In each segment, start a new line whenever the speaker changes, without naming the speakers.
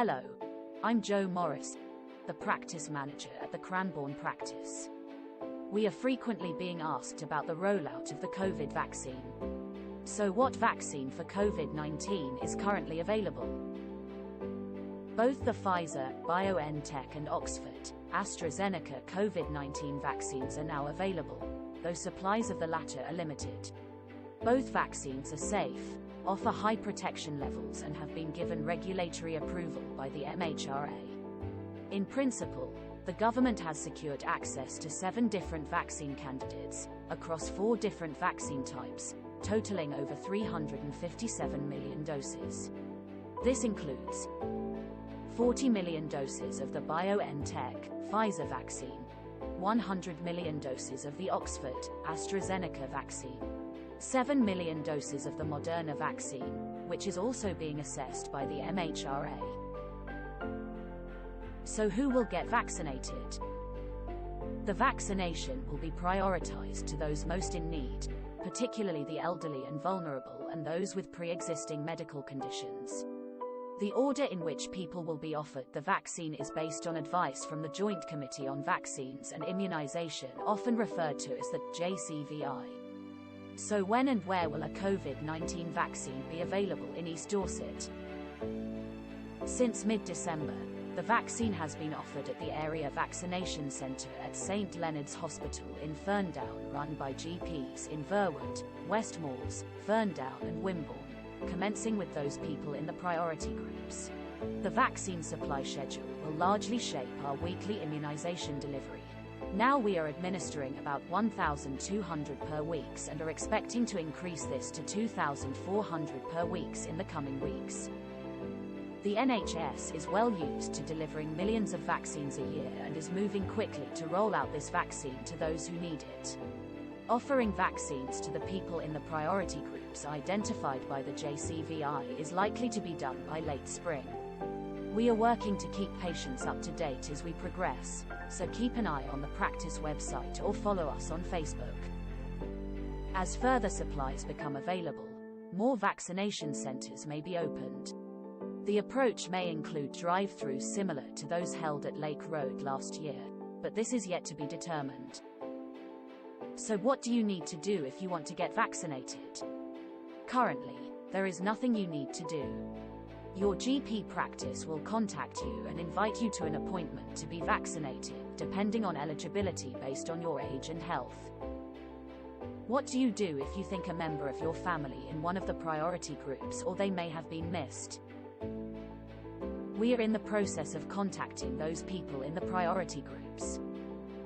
Hello, I'm Joe Morris, the practice manager at the Cranbourne practice. We are frequently being asked about the rollout of the COVID vaccine. So what vaccine for COVID-19 is currently available? Both the Pfizer, BioNTech and Oxford, AstraZeneca COVID-19 vaccines are now available, though supplies of the latter are limited. Both vaccines are safe, offer high protection levels and have been given regulatory approval by the MHRA. In principle, the government has secured access to 7 different vaccine candidates, across 4 different vaccine types, totaling over 357 million doses. This includes 40 million doses of the BioNTech, Pfizer vaccine, 100 million doses of the Oxford, AstraZeneca vaccine, 7 million doses of the Moderna vaccine, which is also being assessed by the MHRA. So who will get vaccinated? The vaccination will be prioritized to those most in need, particularly the elderly and vulnerable and those with pre-existing medical conditions. The order in which people will be offered the vaccine is based on advice from the Joint Committee on Vaccines and Immunization, often referred to as the JCVI. So when and where will a COVID-19 vaccine be available in East Dorset? Since mid-December, the vaccine has been offered at the Area Vaccination Centre at St Leonard's Hospital in Ferndown, run by GPs in Verwood, West Moors, Ferndown and Wimborne, commencing with those people in the priority groups. The vaccine supply schedule will largely shape our weekly immunisation delivery. Now we are administering about 1,200 per weeks and are expecting to increase this to 2,400 per weeks in the coming weeks. The NHS is well used to delivering millions of vaccines a year and is moving quickly to roll out this vaccine to those who need it. Offering vaccines to the people in the priority groups identified by the JCVI is likely to be done by late spring. We are working to keep patients up to date as we progress, so keep an eye on the practice website or follow us on Facebook. As further supplies become available, more vaccination centres may be opened. The approach may include drive-throughs similar to those held at Lake Road last year, but this is yet to be determined. So what do you need to do if you want to get vaccinated? Currently, there is nothing you need to do. Your GP practice will contact you and invite you to an appointment to be vaccinated, depending on eligibility based on your age and health. What do you do if you think a member of your family in one of the priority groups or they may have been missed? We are in the process of contacting those people in the priority groups.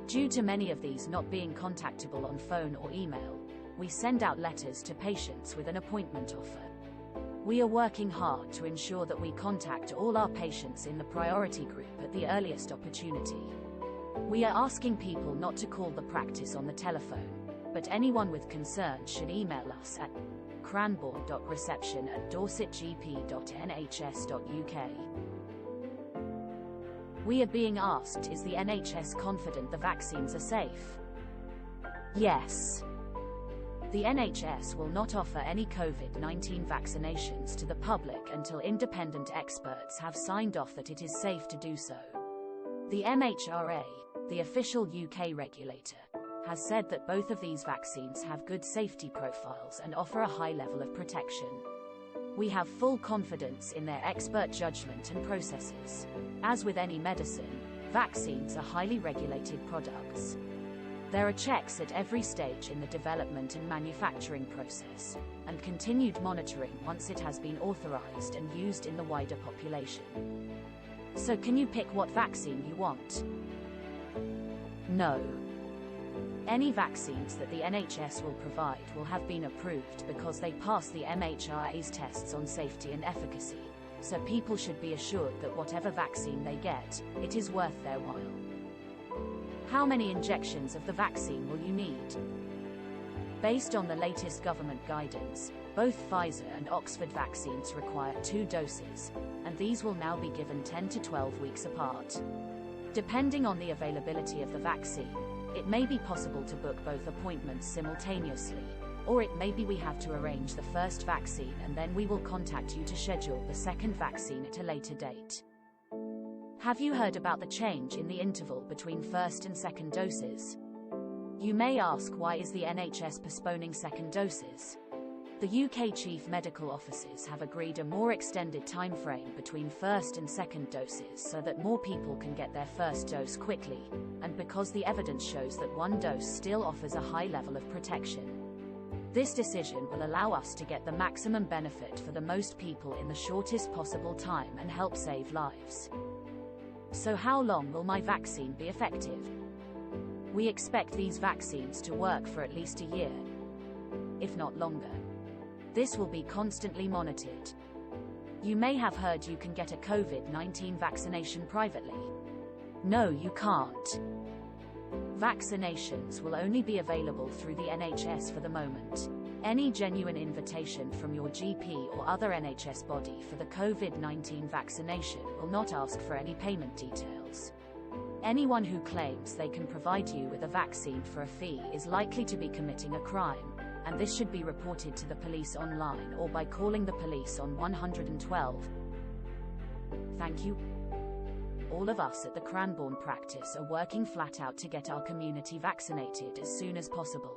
Due to many of these not being contactable on phone or email, we send out letters to patients with an appointment offer. We are working hard to ensure that we contact all our patients in the priority group at the earliest opportunity. We are asking people not to call the practice on the telephone, but anyone with concerns should email us at cranbourne.reception@dorsetgp.nhs.uk. We are being asked, is the NHS confident the vaccines are safe? Yes. The NHS will not offer any COVID-19 vaccinations to the public until independent experts have signed off that it is safe to do so. The MHRA, the official UK regulator, has said that both of these vaccines have good safety profiles and offer a high level of protection. We have full confidence in their expert judgment and processes. As with any medicine, vaccines are highly regulated products. There are checks at every stage in the development and manufacturing process, and continued monitoring once it has been authorized and used in the wider population. So can you pick what vaccine you want? No. Any vaccines that the NHS will provide will have been approved because they pass the MHRA's tests on safety and efficacy, so people should be assured that whatever vaccine they get, it is worth their while. How many injections of the vaccine will you need? Based on the latest government guidance, both Pfizer and Oxford vaccines require 2 doses, and these will now be given 10 to 12 weeks apart. Depending on the availability of the vaccine, it may be possible to book both appointments simultaneously, or it may be we have to arrange the first vaccine and then we will contact you to schedule the second vaccine at a later date. Have you heard about the change in the interval between first and second doses? You may ask, why is the NHS postponing second doses? The UK Chief Medical Officers have agreed a more extended timeframe between first and second doses so that more people can get their first dose quickly, and because the evidence shows that one dose still offers a high level of protection. This decision will allow us to get the maximum benefit for the most people in the shortest possible time and help save lives. So how long will my vaccine be effective? We expect these vaccines to work for at least a year, if not longer. This will be constantly monitored. You may have heard you can get a COVID-19 vaccination privately. No, you can't. Vaccinations will only be available through the NHS for the moment. Any genuine invitation from your GP or other NHS body for the COVID-19 vaccination will not ask for any payment details. Anyone who claims they can provide you with a vaccine for a fee is likely to be committing a crime, and this should be reported to the police online or by calling the police on 112. Thank you. All of us at the Cranbourne practice are working flat out to get our community vaccinated as soon as possible.